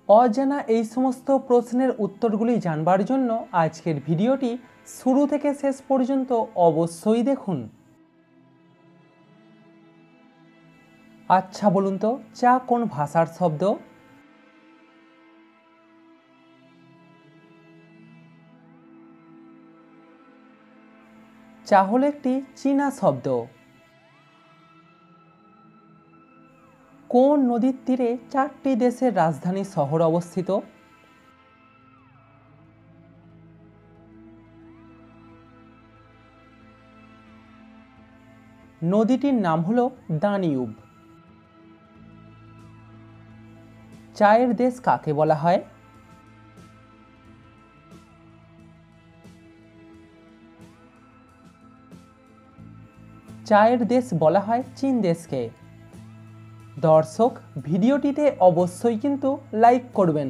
অজানা এই সমস্ত প্রশ্নের উত্তরগুলি জানবার জন্য আজকের ভিডিওটি শুরু থেকে শেষ পর্যন্ত অবশ্যই দেখুন। আচ্ছা বলুন তো, চা কোন ভাষার শব্দ? চা হলো একটি চীনা শব্দ। কোন নদীর তীরে 4টি দেশের রাজধানী শহর অবস্থিত? নদীটির নাম হলো দানিউব। চায়ের দেশ কাকে বলা হয়? চায়ের দেশ বলা হয় চীন দেশকে। দর্শক, ভিডিওটিতে অবশ্যই কিন্তু লাইক করবেন।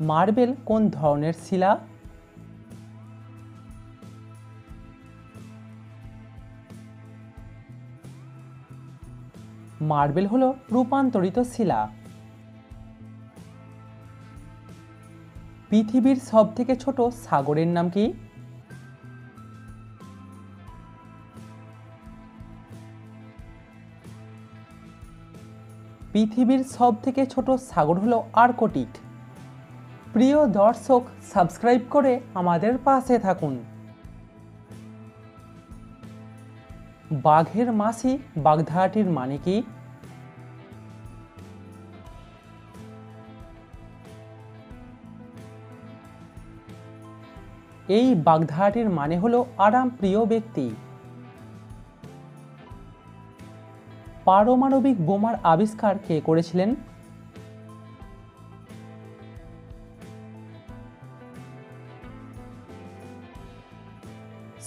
মার্বেল কোন ধরনের শিলা? মার্বেল হলো রূপান্তরিত শিলা। পৃথিবীর সবথেকে ছোট সাগরের নাম কি? পৃথিবীর সবথেকে ছোট সাগর হলো আর্কটিক। প্রিয় দর্শক, সাবস্ক্রাইব করে আমাদের পাশে থাকুন। বাঘের মাসি বাগধারাটির মানে কি? এই বাগধারাটির মানে হলো আরাম প্রিয় ব্যক্তি। পারমাণবিক বোমার আবিষ্কার কে করেছিলেন?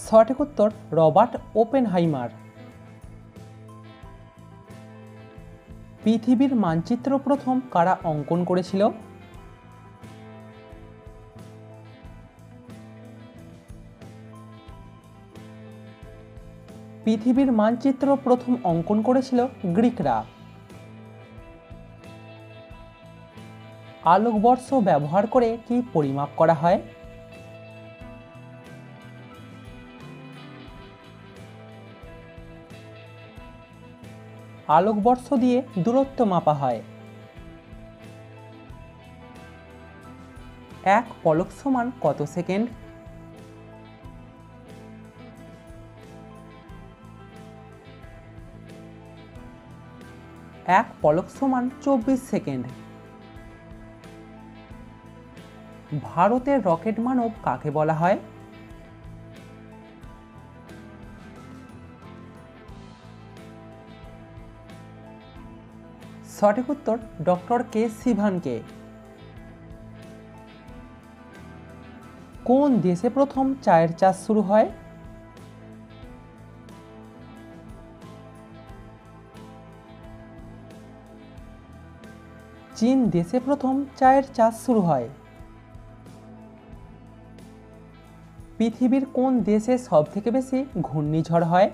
সঠিক উত্তর রবার্ট ওপেনহাইমার। পৃথিবীর মানচিত্র প্রথম কারা অঙ্কন করেছিল? পৃথিবীর মানচিত্র প্রথম অঙ্কন করেছিল গ্রিকরা। আলোকবর্ষ ব্যবহার করে কি পরিমাপ করা হয়? আলোকবর্ষ দিয়ে দূরত্ব মাপা হয়। এক পলক সমান কত সেকেন্ড? এক পলক সমান 24 সেকেন্ড। ভারতের রকেট মানব কাকে বলা হয়? সঠিক উত্তর ডক্টর কে শিভানকে। কোন দেশে প্রথম চায়ের চাষ শুরু হয়? চীন দেশে প্রথম চায়ের চাষ শুরু হয়। পৃথিবীর কোন দেশে সবথেকে বেশি ঘূর্ণিঝড় হয়?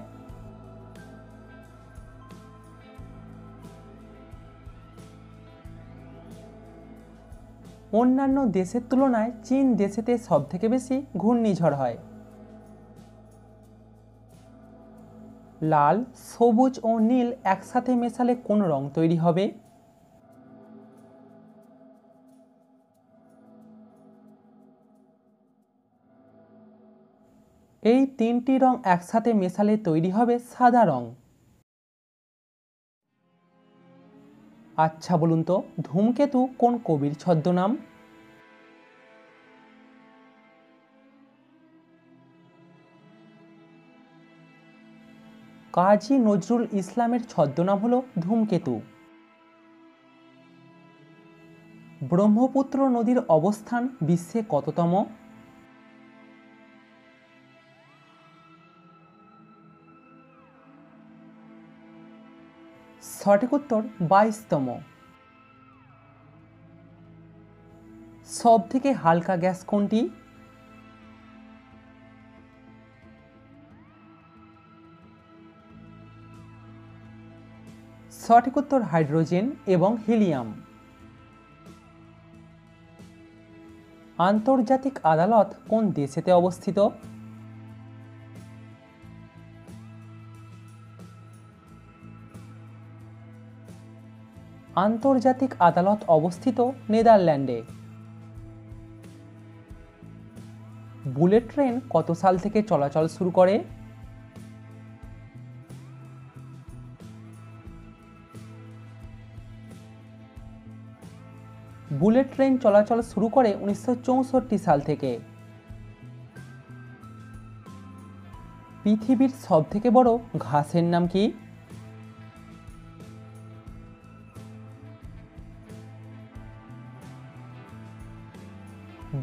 অন্যান্য দেশের তুলনায় চীন দেশেতে সবথেকে বেশি ঘূর্ণিঝড় হয়। লাল, সবুজ ও নীল একসাথে মেশালে কোন রং তৈরি হবে? এই তিনটি রং একসাথে মেশালে তৈরি হবে সাদা রং। আচ্ছা বলুন তো, ধূমকেতু কোন কবির ছদ্মনাম? কাজী নজরুল ইসলামের ছদ্মনাম হলো ধূমকেতু। ব্রহ্মপুত্র নদীর অবস্থান বিশ্বে কততম? সঠিক উত্তর 22তম। সবথেকে হালকা গ্যাস কোনটি? সঠিক উত্তর হাইড্রোজেন এবং হিলিয়াম। আন্তর্জাতিক আদালত কোন দেশেতে অবস্থিত? আন্তর্জাতিক আদালত অবস্থিত নেদারল্যান্ডে। বুলেট ট্রেন কত সাল থেকে চলাচল শুরু করে? বুলেট ট্রেন চলাচল শুরু করে 1964 সাল থেকে। পৃথিবীর সবথেকে বড় ঘাসের নাম কি?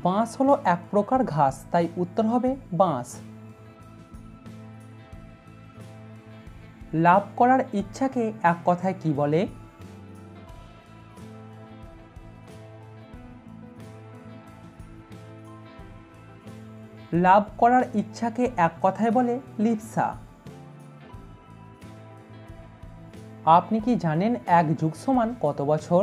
বাঁশ হলো এক প্রকার ঘাস, তাই উত্তর হবে বাঁশ। লাভ করার ইচ্ছাকে এক কথায় কি বলে? লাভ করার ইচ্ছাকে এক কথায় বলে লিপ্সা। আপনি কি জানেন এক যুগ সমান কত বছর?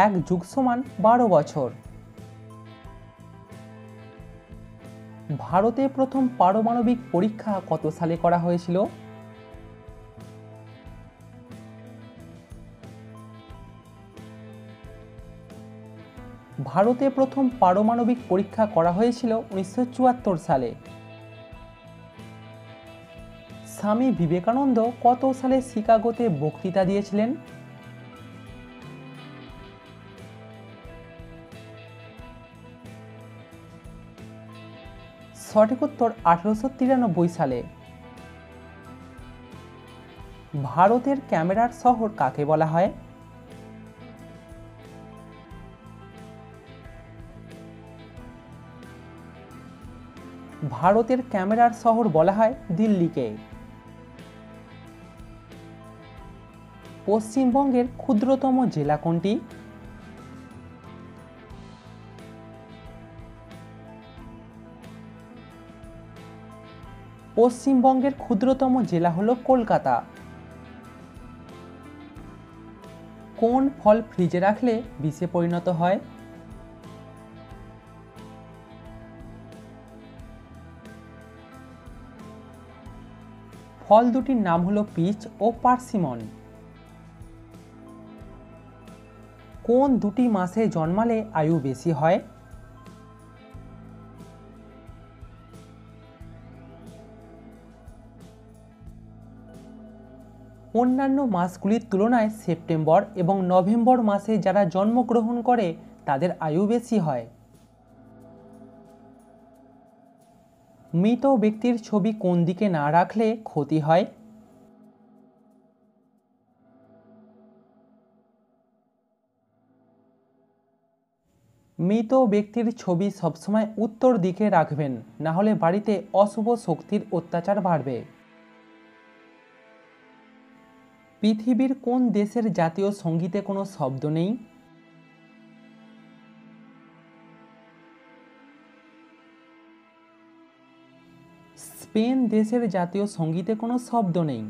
এক যুগ সমান 12 বছর। ভারতে প্রথম পারমাণবিক পরীক্ষা কত সালে করা হয়েছিল? ভারতে প্রথম পারমাণবিক পরীক্ষা করা হয়েছিল 1974 সালে। স্বামী বিবেকানন্দ কত সালে শিকাগোতে বক্তৃতা দিয়েছিলেন? সঠিক উত্তর 1893 সালে। ভারতের ক্যামেরার শহর কাকে বলা হয়? ভারতের ক্যামেরার শহর বলা হয় দিল্লিকে। পশ্চিমবঙ্গের ক্ষুদ্রতম জেলা কোনটি? পশ্চিমবঙ্গের ক্ষুদ্রতম জেলা হলো কলকাতা। কোন ফল ফ্রিজে রাখলে বিষে পরিণত হয়? ফল দুটির নাম হলো পিচ ও পার্সিমন। কোন দুটি মাসে জন্মালে আয়ু বেশি হয়? অন্যান্য মাসগুলির তুলনায় সেপ্টেম্বর এবং নভেম্বর মাসে যারা জন্মগ্রহণ করে তাদের আয়ু বেশি হয়। মৃত ব্যক্তির ছবি কোন দিকে না রাখলে ক্ষতি হয়? মৃত ব্যক্তির ছবি সবসময় উত্তর দিকে রাখবেন, না হলে বাড়িতে অশুভ শক্তির অত্যাচার বাড়বে। পৃথিবীর কোন দেশের জাতীয় সঙ্গীতে কোনো শব্দ নেই? স্পেন দেশের জাতীয় সঙ্গীতে কোনো শব্দ নেই।